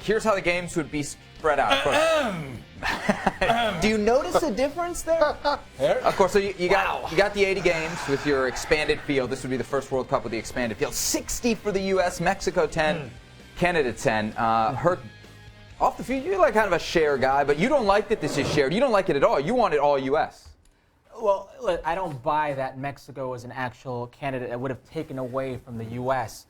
here's how the games would be spread out. Do you notice a difference there? Of course, so you got the 80 games with your expanded field. This would be the first World Cup with the expanded field. 60 for the U.S., Mexico 10, Canada 10. Hurt off the field, you're like kind of a share guy, but you don't like that this is shared. You don't like it at all. You want it all U.S. Well, look, I don't buy that Mexico is an actual candidate that would have taken away from the U.S.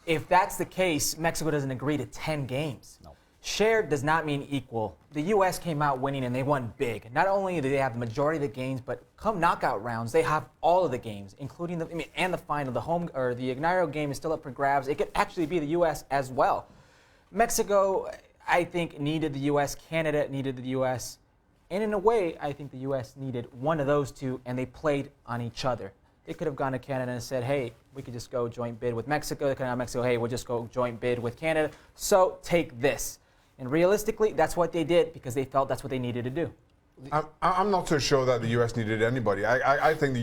If that's the case, Mexico doesn't agree to 10 games. No. Shared does not mean equal. The U.S. came out winning, and they won big. Not only do they have the majority of the games, but come knockout rounds, they have all of the games, including the final. The home or the inaugural game is still up for grabs. It could actually be the U.S. as well. Mexico, I think, needed the U.S. Canada needed the U.S. And in a way, I think the U.S. needed one of those two, and they played on each other. They could have gone to Canada and said, hey, we could just go joint bid with Mexico. They could have Mexico, hey, we'll just go joint bid with Canada. So take this. And realistically, that's what they did because they felt that's what they needed to do. I'm not so sure that the U.S. needed anybody. I think the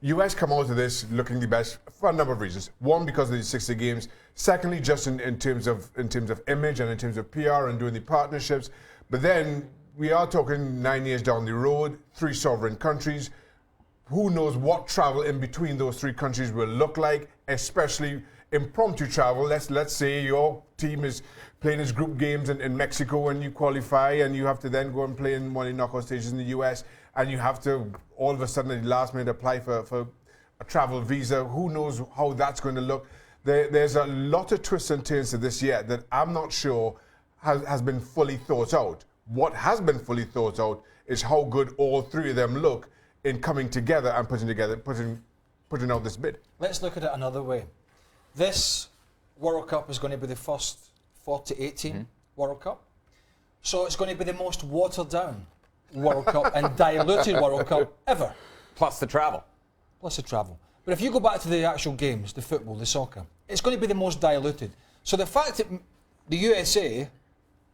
U.S. come out of this looking the best for a number of reasons. One, because of the 60 games. Secondly, just in terms of image and in terms of PR and doing the partnerships. But then we are talking 9 years down the road, 3 sovereign countries. Who knows what travel in between those 3 countries will look like, especially impromptu travel. Let's say your team is playing its group games in Mexico and you qualify and you have to then go and play in one of the knockout stages in the US and you have to all of a sudden at the last minute apply for a travel visa. Who knows how that's going to look. There's a lot of twists and turns to this yet that I'm not sure has been fully thought out. What has been fully thought out is how good all 3 of them look in coming together and putting out this bid. Let's look at it another way. This World Cup is going to be the first 40-18 World Cup. So it's going to be the most watered down World Cup and diluted World Cup ever. Plus the travel. Plus the travel. But if you go back to the actual games, the football, the soccer, it's going to be the most diluted. So the fact that the USA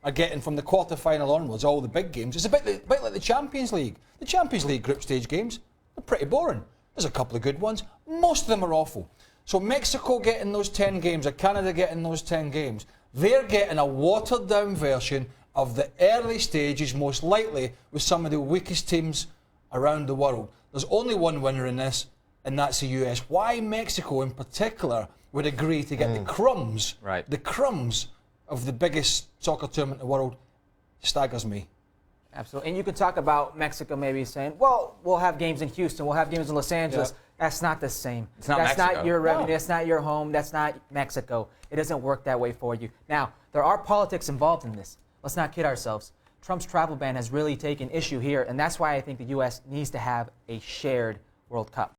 are getting from the quarter-final onwards all the big games, it's a bit like the Champions League. The Champions League group stage games are pretty boring. There's a couple of good ones. Most of them are awful. So Mexico getting those 10 games, or Canada getting those 10 games, they're getting a watered-down version of the early stages, most likely with some of the weakest teams around the world. There's only one winner in this, and that's the US. Why Mexico in particular would agree to get the crumbs of the biggest soccer tournament in the world staggers me. Absolutely. And you could talk about Mexico maybe saying, well, we'll have games in Houston, we'll have games in Los Angeles. Yeah. That's not the same. It's not that's Mexico. Not your revenue. No. That's not your home. That's not Mexico. It doesn't work that way for you. Now, there are politics involved in this. Let's not kid ourselves. Trump's travel ban has really taken issue here, and that's why I think the U.S. needs to have a shared World Cup.